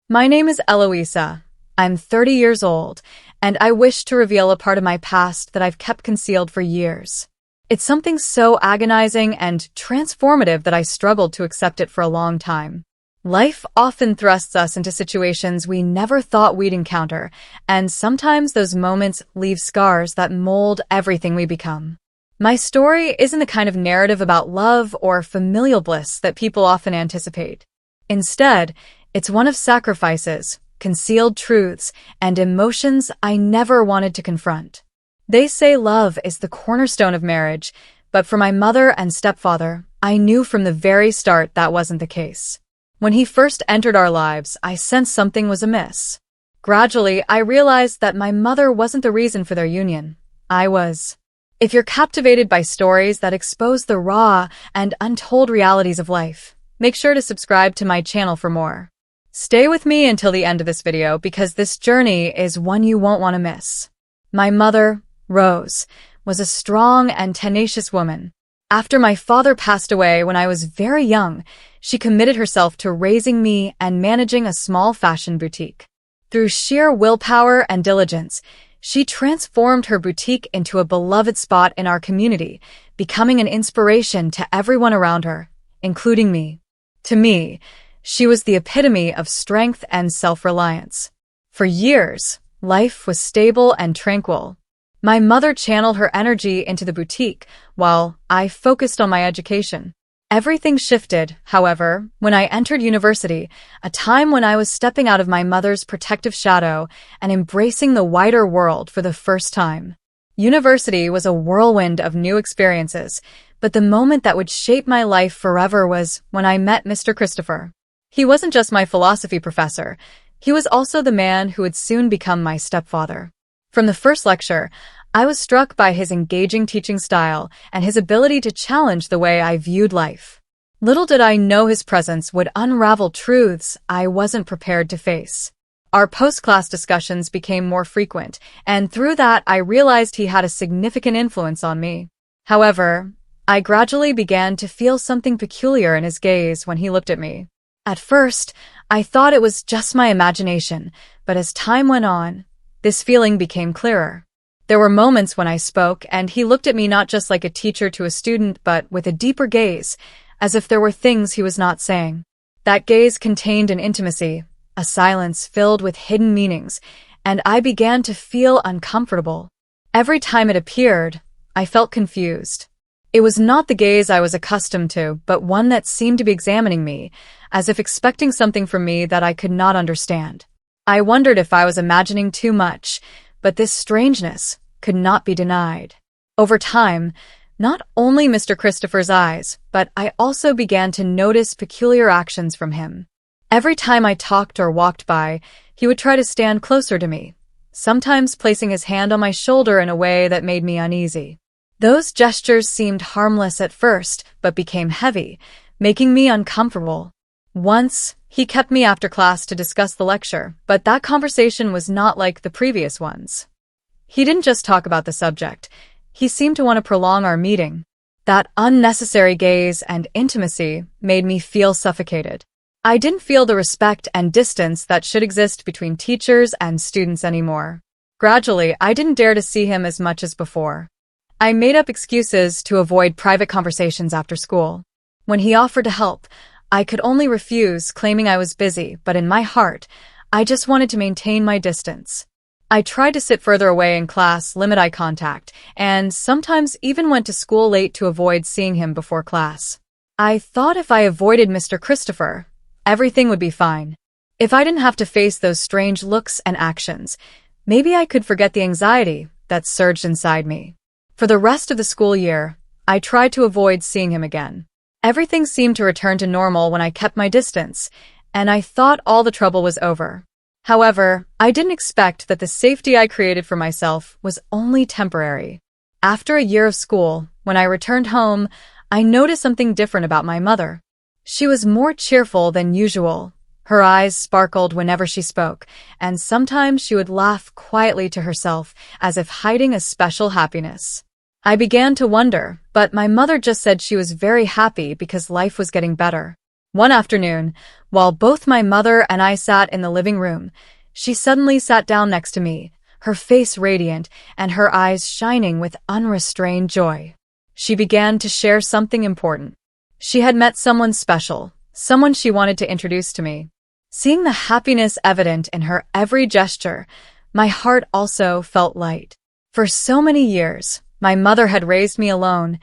My name is Eloisa. I'm 30 years old, and I wish to reveal a part of my past that I've kept concealed for years. It's something so agonizing and transformative that I struggled to accept it for a long time. Life often thrusts us into situations we never thought we'd encounter, and sometimes those moments leave scars that mold everything we become. My story isn't the kind of narrative about love or familial bliss that people often anticipate. Instead, it's one of sacrifices, concealed truths, and emotions I never wanted to confront. They say love is the cornerstone of marriage, but for my mother and stepfather, I knew from the very start that wasn't the case. When he first entered our lives, I sensed something was amiss. Gradually, I realized that my mother wasn't the reason for their union. I was. If you're captivated by stories that expose the raw and untold realities of life, make sure to subscribe to my channel for more. Stay with me until the end of this video because this journey is one you won't want to miss. My mother, Rose, was a strong and tenacious woman. After my father passed away when I was very young, she committed herself to raising me and managing a small fashion boutique. Through sheer willpower and diligence, she transformed her boutique into a beloved spot in our community, becoming an inspiration to everyone around her, including me. To me, she was the epitome of strength and self-reliance. For years, life was stable and tranquil. My mother channeled her energy into the boutique, while I focused on my education. Everything shifted, however, when I entered university, a time when I was stepping out of my mother's protective shadow and embracing the wider world for the first time. University was a whirlwind of new experiences, but the moment that would shape my life forever was when I met Mr. Christopher. He wasn't just my philosophy professor, he was also the man who would soon become my stepfather. From the first lecture, I was struck by his engaging teaching style and his ability to challenge the way I viewed life. Little did I know his presence would unravel truths I wasn't prepared to face. Our post-class discussions became more frequent, and through that I realized he had a significant influence on me. However, I gradually began to feel something peculiar in his gaze when he looked at me. At first, I thought it was just my imagination, but as time went on, this feeling became clearer. There were moments when I spoke, and he looked at me not just like a teacher to a student, but with a deeper gaze, as if there were things he was not saying. That gaze contained an intimacy, a silence filled with hidden meanings, and I began to feel uncomfortable. Every time it appeared, I felt confused. It was not the gaze I was accustomed to, but one that seemed to be examining me, as if expecting something from me that I could not understand. I wondered if I was imagining too much, but this strangeness could not be denied. Over time, not only Mr. Christopher's eyes, but I also began to notice peculiar actions from him. Every time I talked or walked by, he would try to stand closer to me, sometimes placing his hand on my shoulder in a way that made me uneasy. Those gestures seemed harmless at first, but became heavy, making me uncomfortable. Once, he kept me after class to discuss the lecture, but that conversation was not like the previous ones. He didn't just talk about the subject. He seemed to want to prolong our meeting. That unnecessary gaze and intimacy made me feel suffocated. I didn't feel the respect and distance that should exist between teachers and students anymore. Gradually, I didn't dare to see him as much as before. I made up excuses to avoid private conversations after school. When he offered to help, I could only refuse, claiming I was busy, but in my heart, I just wanted to maintain my distance. I tried to sit further away in class, limit eye contact, and sometimes even went to school late to avoid seeing him before class. I thought if I avoided Mr. Christopher, everything would be fine. If I didn't have to face those strange looks and actions, maybe I could forget the anxiety that surged inside me. For the rest of the school year, I tried to avoid seeing him again. Everything seemed to return to normal when I kept my distance, and I thought all the trouble was over. However, I didn't expect that the safety I created for myself was only temporary. After a year of school, when I returned home, I noticed something different about my mother. She was more cheerful than usual. Her eyes sparkled whenever she spoke, and sometimes she would laugh quietly to herself, as if hiding a special happiness. I began to wonder, but my mother just said she was very happy because life was getting better. One afternoon, while both my mother and I sat in the living room, she suddenly sat down next to me, her face radiant and her eyes shining with unrestrained joy. She began to share something important. She had met someone special, someone she wanted to introduce to me. Seeing the happiness evident in her every gesture, my heart also felt light. For so many years, my mother had raised me alone,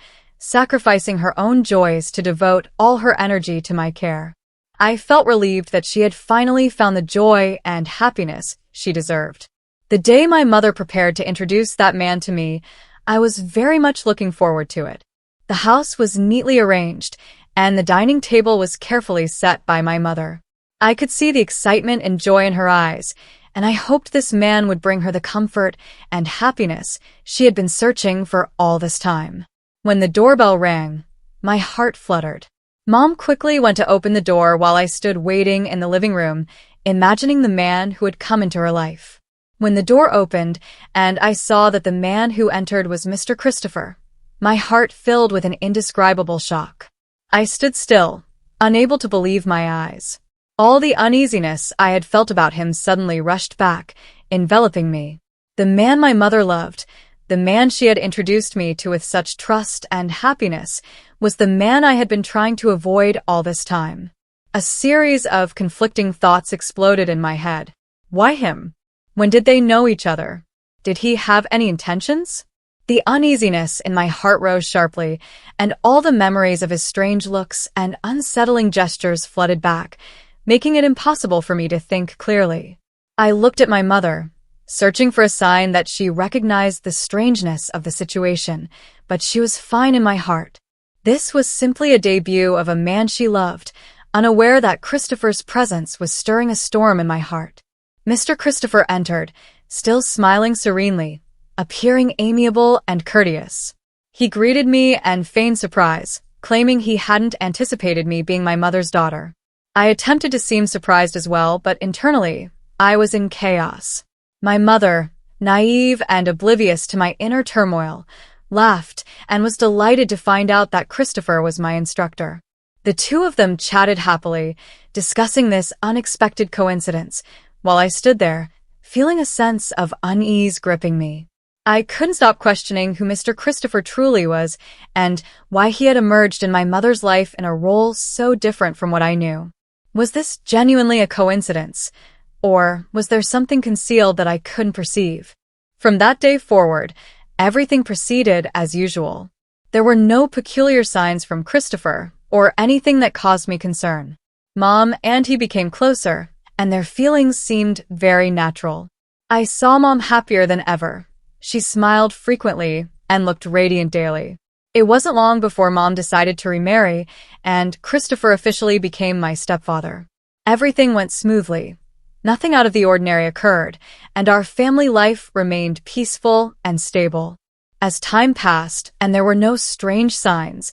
sacrificing her own joys to devote all her energy to my care. I felt relieved that she had finally found the joy and happiness she deserved. The day my mother prepared to introduce that man to me, I was very much looking forward to it. The house was neatly arranged, and the dining table was carefully set by my mother. I could see the excitement and joy in her eyes, and I hoped this man would bring her the comfort and happiness she had been searching for all this time. When the doorbell rang, my heart fluttered. Mom quickly went to open the door while I stood waiting in the living room, imagining the man who had come into her life. When the door opened and I saw that the man who entered was Mr. Christopher, my heart filled with an indescribable shock. I stood still, unable to believe my eyes. All the uneasiness I had felt about him suddenly rushed back, enveloping me. The man my mother loved, the man she had introduced me to with such trust and happiness, was the man I had been trying to avoid all this time. A series of conflicting thoughts exploded in my head. Why him? When did they know each other? Did he have any intentions? The uneasiness in my heart rose sharply, and all the memories of his strange looks and unsettling gestures flooded back, making it impossible for me to think clearly. I looked at my mother, searching for a sign that she recognized the strangeness of the situation, but she was fine in my heart. This was simply a debut of a man she loved, unaware that Christopher's presence was stirring a storm in my heart. Mr. Christopher entered, still smiling serenely, appearing amiable and courteous. He greeted me and feigned surprise, claiming he hadn't anticipated me being my mother's daughter. I attempted to seem surprised as well, but internally, I was in chaos. My mother, naive and oblivious to my inner turmoil, laughed and was delighted to find out that Christopher was my instructor. The two of them chatted happily, discussing this unexpected coincidence, while I stood there, feeling a sense of unease gripping me. I couldn't stop questioning who Mr. Christopher truly was and why he had emerged in my mother's life in a role so different from what I knew. Was this genuinely a coincidence, or was there something concealed that I couldn't perceive? From that day forward, everything proceeded as usual. There were no peculiar signs from Christopher or anything that caused me concern. Mom and he became closer, and their feelings seemed very natural. I saw Mom happier than ever. She smiled frequently and looked radiant daily. It wasn't long before Mom decided to remarry, and Christopher officially became my stepfather. Everything went smoothly. Nothing out of the ordinary occurred, and our family life remained peaceful and stable. As time passed and there were no strange signs,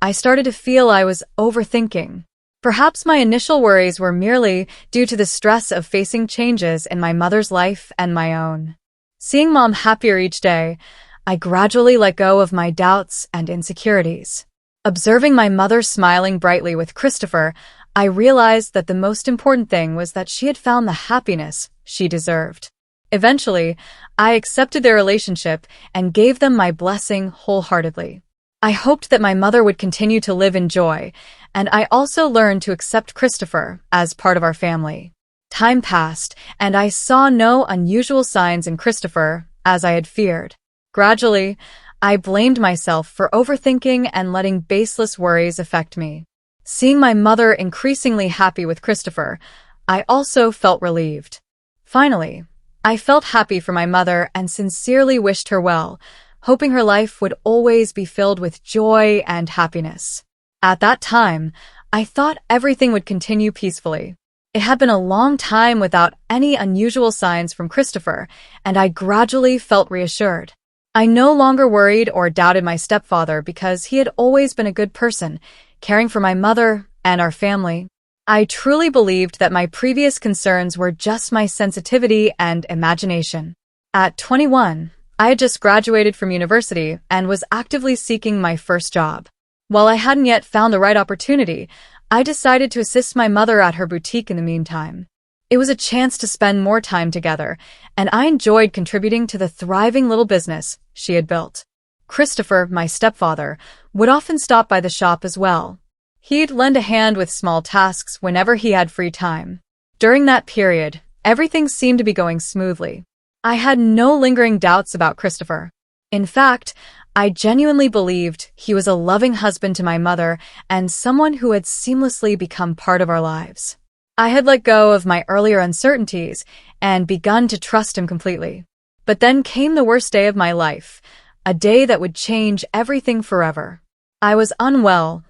I started to feel I was overthinking. Perhaps my initial worries were merely due to the stress of facing changes in my mother's life and my own. Seeing Mom happier each day, I gradually let go of my doubts and insecurities. Observing my mother smiling brightly with Christopher, I realized that the most important thing was that she had found the happiness she deserved. Eventually, I accepted their relationship and gave them my blessing wholeheartedly. I hoped that my mother would continue to live in joy, and I also learned to accept Christopher as part of our family. Time passed, and I saw no unusual signs in Christopher, as I had feared. Gradually, I blamed myself for overthinking and letting baseless worries affect me. Seeing my mother increasingly happy with Christopher, I also felt relieved. Finally, I felt happy for my mother and sincerely wished her well, hoping her life would always be filled with joy and happiness. At that time, I thought everything would continue peacefully. It had been a long time without any unusual signs from Christopher, and I gradually felt reassured. I no longer worried or doubted my stepfather because he had always been a good person, caring for my mother and our family. I truly believed that my previous concerns were just my sensitivity and imagination. At 21, I had just graduated from university and was actively seeking my first job. While I hadn't yet found the right opportunity, I decided to assist my mother at her boutique in the meantime. It was a chance to spend more time together, and I enjoyed contributing to the thriving little business she had built. Christopher, my stepfather, would often stop by the shop as well. He'd lend a hand with small tasks whenever he had free time. During that period, everything seemed to be going smoothly. I had no lingering doubts about Christopher. In fact, I genuinely believed he was a loving husband to my mother and someone who had seamlessly become part of our lives. I had let go of my earlier uncertainties and begun to trust him completely. But then came the worst day of my life, a day that would change everything forever. I was unwell,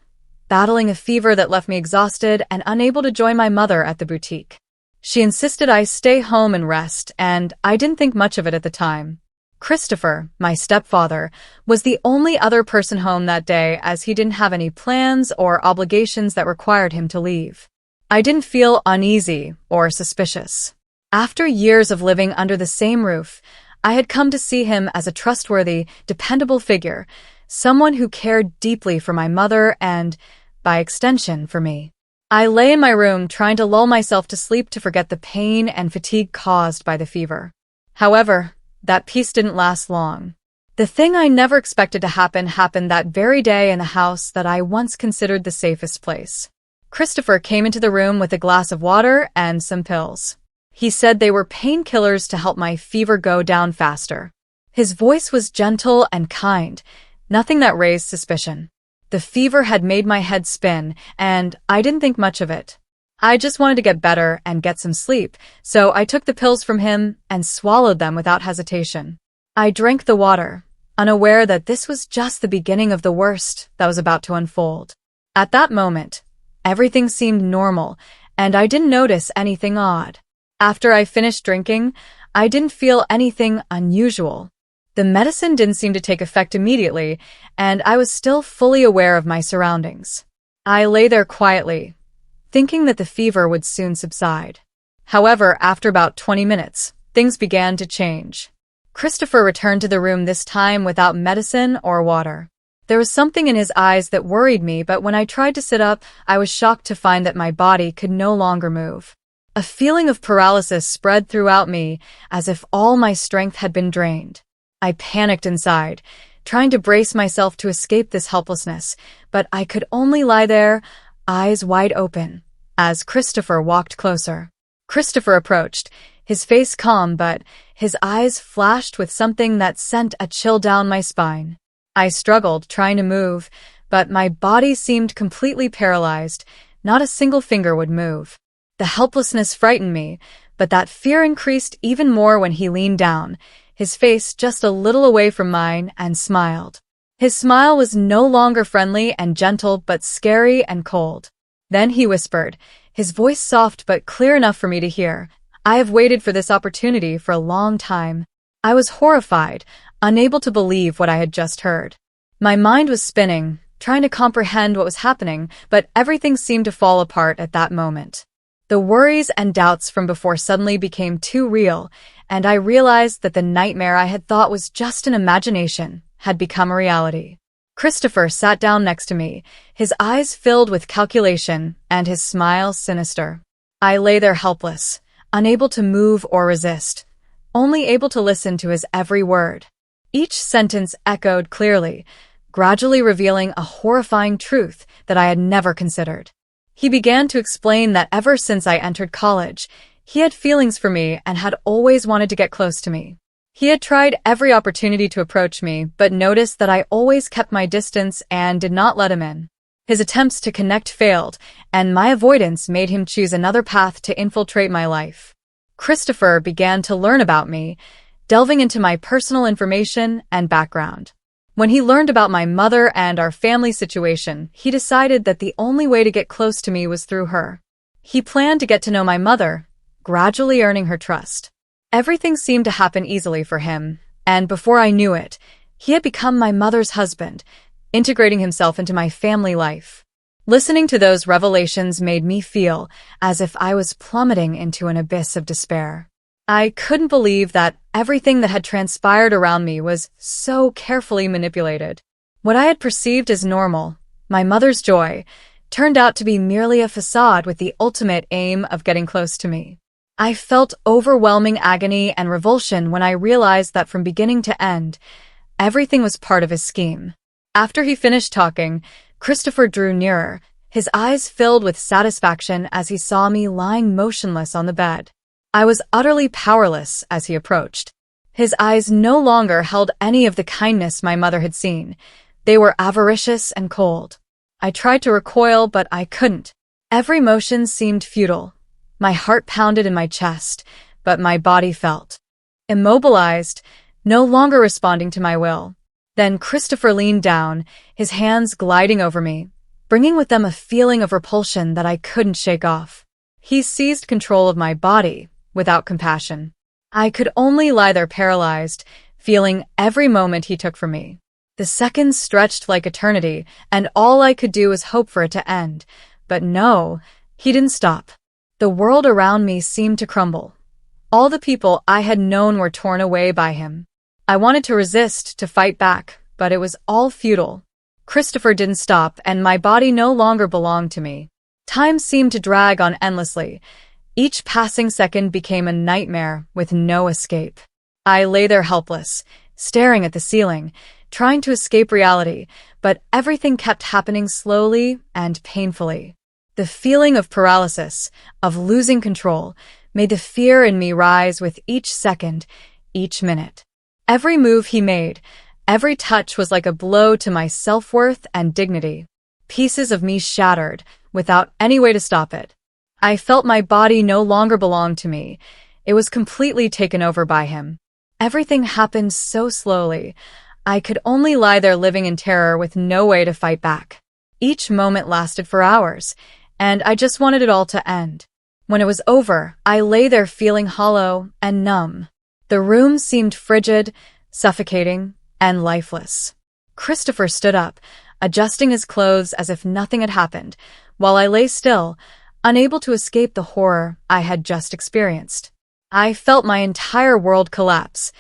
battling a fever that left me exhausted and unable to join my mother at the boutique. She insisted I stay home and rest, and I didn't think much of it at the time. Christopher, my stepfather, was the only other person home that day as he didn't have any plans or obligations that required him to leave. I didn't feel uneasy or suspicious. After years of living under the same roof, I had come to see him as a trustworthy, dependable figure, someone who cared deeply for my mother and, by extension, for me. I lay in my room trying to lull myself to sleep to forget the pain and fatigue caused by the fever. However, that peace didn't last long. The thing I never expected to happen happened that very day in the house that I once considered the safest place. Christopher came into the room with a glass of water and some pills. He said they were painkillers to help my fever go down faster. His voice was gentle and kind, nothing that raised suspicion. The fever had made my head spin, and I didn't think much of it. I just wanted to get better and get some sleep, so I took the pills from him and swallowed them without hesitation. I drank the water, unaware that this was just the beginning of the worst that was about to unfold. At that moment, everything seemed normal, and I didn't notice anything odd. After I finished drinking, I didn't feel anything unusual. The medicine didn't seem to take effect immediately, and I was still fully aware of my surroundings. I lay there quietly, thinking that the fever would soon subside. However, after about 20 minutes, things began to change. Christopher returned to the room this time without medicine or water. There was something in his eyes that worried me, but when I tried to sit up, I was shocked to find that my body could no longer move. A feeling of paralysis spread throughout me, as if all my strength had been drained. I panicked inside, trying to brace myself to escape this helplessness, but I could only lie there, eyes wide open, as Christopher walked closer. Christopher approached, his face calm, but his eyes flashed with something that sent a chill down my spine. I struggled, trying to move, but my body seemed completely paralyzed. Not a single finger would move. The helplessness frightened me, but that fear increased even more when he leaned down, his face just a little away from mine, and smiled. His smile was no longer friendly and gentle, but scary and cold. Then he whispered, his voice soft but clear enough for me to hear, "I have waited for this opportunity for a long time." I was horrified, unable to believe what I had just heard. My mind was spinning, trying to comprehend what was happening, but everything seemed to fall apart at that moment. The worries and doubts from before suddenly became too real, and I realized that the nightmare I had thought was just an imagination had become a reality. Christopher sat down next to me, his eyes filled with calculation and his smile sinister. I lay there helpless, unable to move or resist, only able to listen to his every word. Each sentence echoed clearly, gradually revealing a horrifying truth that I had never considered. He began to explain that ever since I entered college, he had feelings for me and had always wanted to get close to me. He had tried every opportunity to approach me, but noticed that I always kept my distance and did not let him in. His attempts to connect failed, and my avoidance made him choose another path to infiltrate my life. Christopher began to learn about me, delving into my personal information and background. When he learned about my mother and our family situation, he decided that the only way to get close to me was through her. He planned to get to know my mother, gradually earning her trust. Everything seemed to happen easily for him, and before I knew it, he had become my mother's husband, integrating himself into my family life. Listening to those revelations made me feel as if I was plummeting into an abyss of despair. I couldn't believe that everything that had transpired around me was so carefully manipulated. What I had perceived as normal, my mother's joy, turned out to be merely a facade with the ultimate aim of getting close to me. I felt overwhelming agony and revulsion when I realized that from beginning to end, everything was part of his scheme. After he finished talking, Christopher drew nearer, his eyes filled with satisfaction as he saw me lying motionless on the bed. I was utterly powerless as he approached. His eyes no longer held any of the kindness my mother had seen. They were avaricious and cold. I tried to recoil, but I couldn't. Every motion seemed futile. My heart pounded in my chest, but my body felt immobilized, no longer responding to my will. Then Christopher leaned down, his hands gliding over me, bringing with them a feeling of repulsion that I couldn't shake off. He seized control of my body, without compassion. I could only lie there paralyzed, feeling every moment he took from me. The seconds stretched like eternity, and all I could do was hope for it to end. But no, he didn't stop. The world around me seemed to crumble. All the people I had known were torn away by him. I wanted to resist, to fight back, but it was all futile. Christopher didn't stop, and my body no longer belonged to me. Time seemed to drag on endlessly. Each passing second became a nightmare with no escape. I lay there helpless, staring at the ceiling, trying to escape reality, but everything kept happening slowly and painfully. The feeling of paralysis, of losing control, made the fear in me rise with each second, each minute. Every move he made, every touch was like a blow to my self-worth and dignity. Pieces of me shattered, without any way to stop it. I felt my body no longer belonged to me. It was completely taken over by him. Everything happened so slowly. I could only lie there living in terror with no way to fight back. Each moment lasted for hours, and I just wanted it all to end. When it was over, I lay there feeling hollow and numb. The room seemed frigid, suffocating, and lifeless. Christopher stood up, adjusting his clothes as if nothing had happened, while I lay still, unable to escape the horror I had just experienced. I felt my entire world collapse.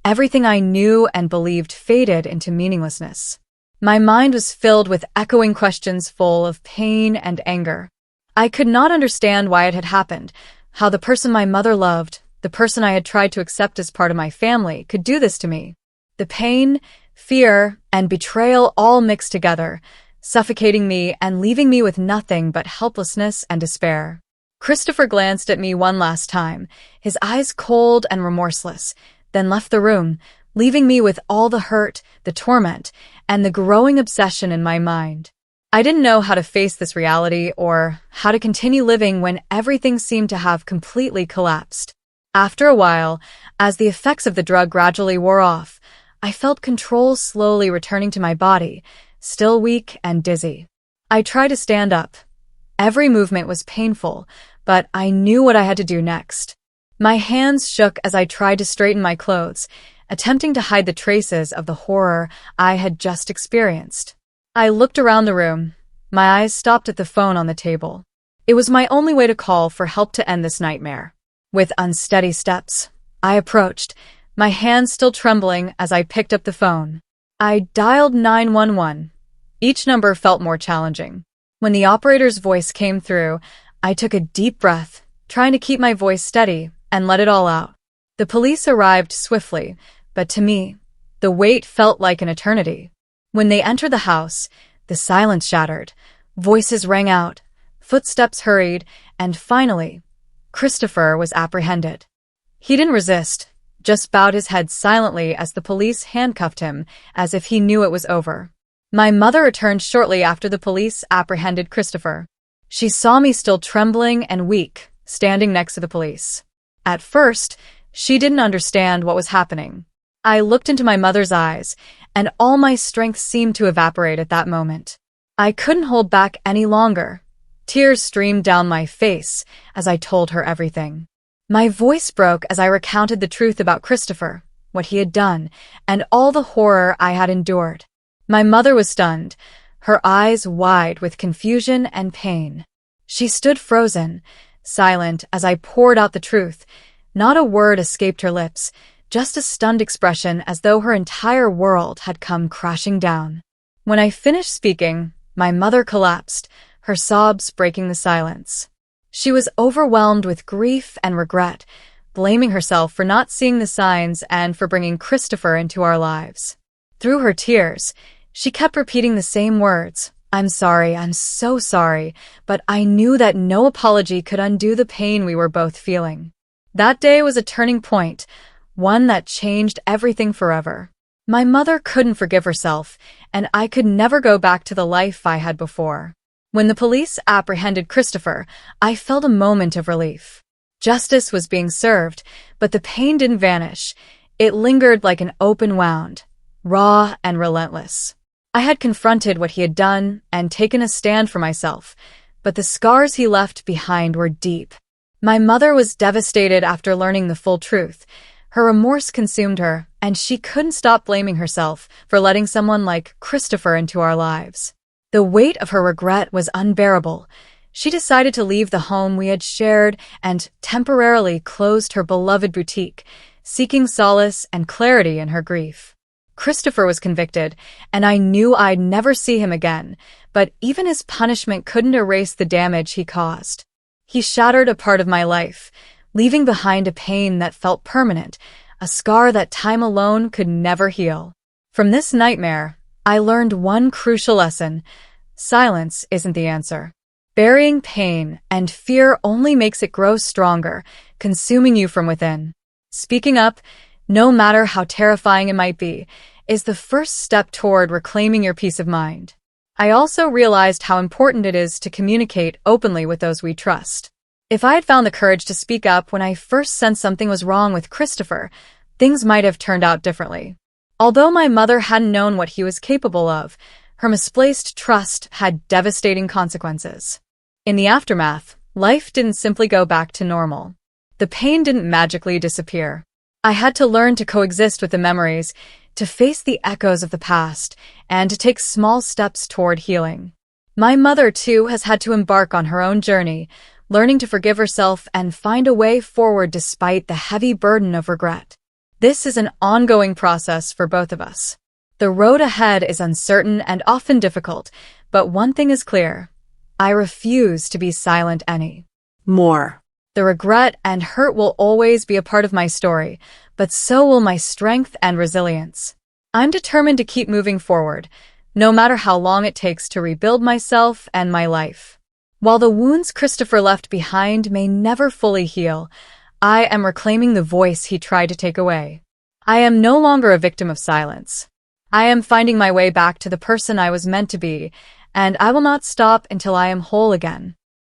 Everything I knew and believed faded into meaninglessness. My mind was filled with echoing questions full of pain and anger. I could not understand why it had happened, how the person my mother loved, the person I had tried to accept as part of my family, could do this to me. The pain, fear, and betrayal all mixed together, suffocating me and leaving me with nothing but helplessness and despair. Christopher glanced at me one last time, his eyes cold and remorseless, then left the room, leaving me with all the hurt, the torment, and the growing obsession in my mind. I didn't know how to face this reality or how to continue living when everything seemed to have completely collapsed. After a while, as the effects of the drug gradually wore off, I felt control slowly returning to my body, still weak and dizzy. I tried to stand up. Every movement was painful, but I knew what I had to do next. My hands shook as I tried to straighten my clothes, attempting to hide the traces of the horror I had just experienced. I looked around the room. My eyes stopped at the phone on the table. It was my only way to call for help to end this nightmare. With unsteady steps, I approached, my hands still trembling as I picked up the phone. I dialed 911. Each number felt more challenging. When the operator's voice came through, I took a deep breath, trying to keep my voice steady and let it all out. The police arrived swiftly, but to me, the wait felt like an eternity. When they entered the house, the silence shattered, voices rang out, footsteps hurried, and finally, Christopher was apprehended. He didn't resist, just bowed his head silently as the police handcuffed him, as if he knew it was over. My mother returned shortly after the police apprehended Christopher. She saw me still trembling and weak, standing next to the police. At first, she didn't understand what was happening. I looked into my mother's eyes, and all my strength seemed to evaporate at that moment. I couldn't hold back any longer. Tears streamed down my face as I told her everything. My voice broke as I recounted the truth about Christopher, what he had done, and all the horror I had endured. My mother was stunned, her eyes wide with confusion and pain. She stood frozen, silent as I poured out the truth. Not a word escaped her lips, just a stunned expression as though her entire world had come crashing down. When I finished speaking, my mother collapsed, her sobs breaking the silence. She was overwhelmed with grief and regret, blaming herself for not seeing the signs and for bringing Christopher into our lives. Through her tears, she kept repeating the same words, "I'm sorry, I'm so sorry," but I knew that no apology could undo the pain we were both feeling. That day was a turning point, one that changed everything forever. My mother couldn't forgive herself, and I could never go back to the life I had before. When the police apprehended Christopher, I felt a moment of relief. Justice was being served, but the pain didn't vanish. It lingered like an open wound, raw and relentless. I had confronted what he had done and taken a stand for myself, but the scars he left behind were deep. My mother was devastated after learning the full truth. Her remorse consumed her, and she couldn't stop blaming herself for letting someone like Christopher into our lives. The weight of her regret was unbearable. She decided to leave the home we had shared and temporarily closed her beloved boutique, seeking solace and clarity in her grief. Christopher was convicted, and I knew I'd never see him again, but even his punishment couldn't erase the damage he caused. He shattered a part of my life, leaving behind a pain that felt permanent, a scar that time alone could never heal. From this nightmare, I learned one crucial lesson: silence isn't the answer. Burying pain and fear only makes it grow stronger, consuming you from within. Speaking up, no matter how terrifying it might be, is the first step toward reclaiming your peace of mind. I also realized how important it is to communicate openly with those we trust. If I had found the courage to speak up when I first sensed something was wrong with Christopher, things might have turned out differently. Although my mother hadn't known what he was capable of, her misplaced trust had devastating consequences. In the aftermath, life didn't simply go back to normal. The pain didn't magically disappear. I had to learn to coexist with the memories, to face the echoes of the past, and to take small steps toward healing. My mother, too, has had to embark on her own journey, learning to forgive herself and find a way forward despite the heavy burden of regret. This is an ongoing process for both of us. The road ahead is uncertain and often difficult, but one thing is clear: I refuse to be silent anymore. The regret and hurt will always be a part of my story, but so will my strength and resilience. I'm determined to keep moving forward, no matter how long it takes to rebuild myself and my life. While the wounds Christopher left behind may never fully heal, I am reclaiming the voice he tried to take away. I am no longer a victim of silence. I am finding my way back to the person I was meant to be, and I will not stop until I am whole again.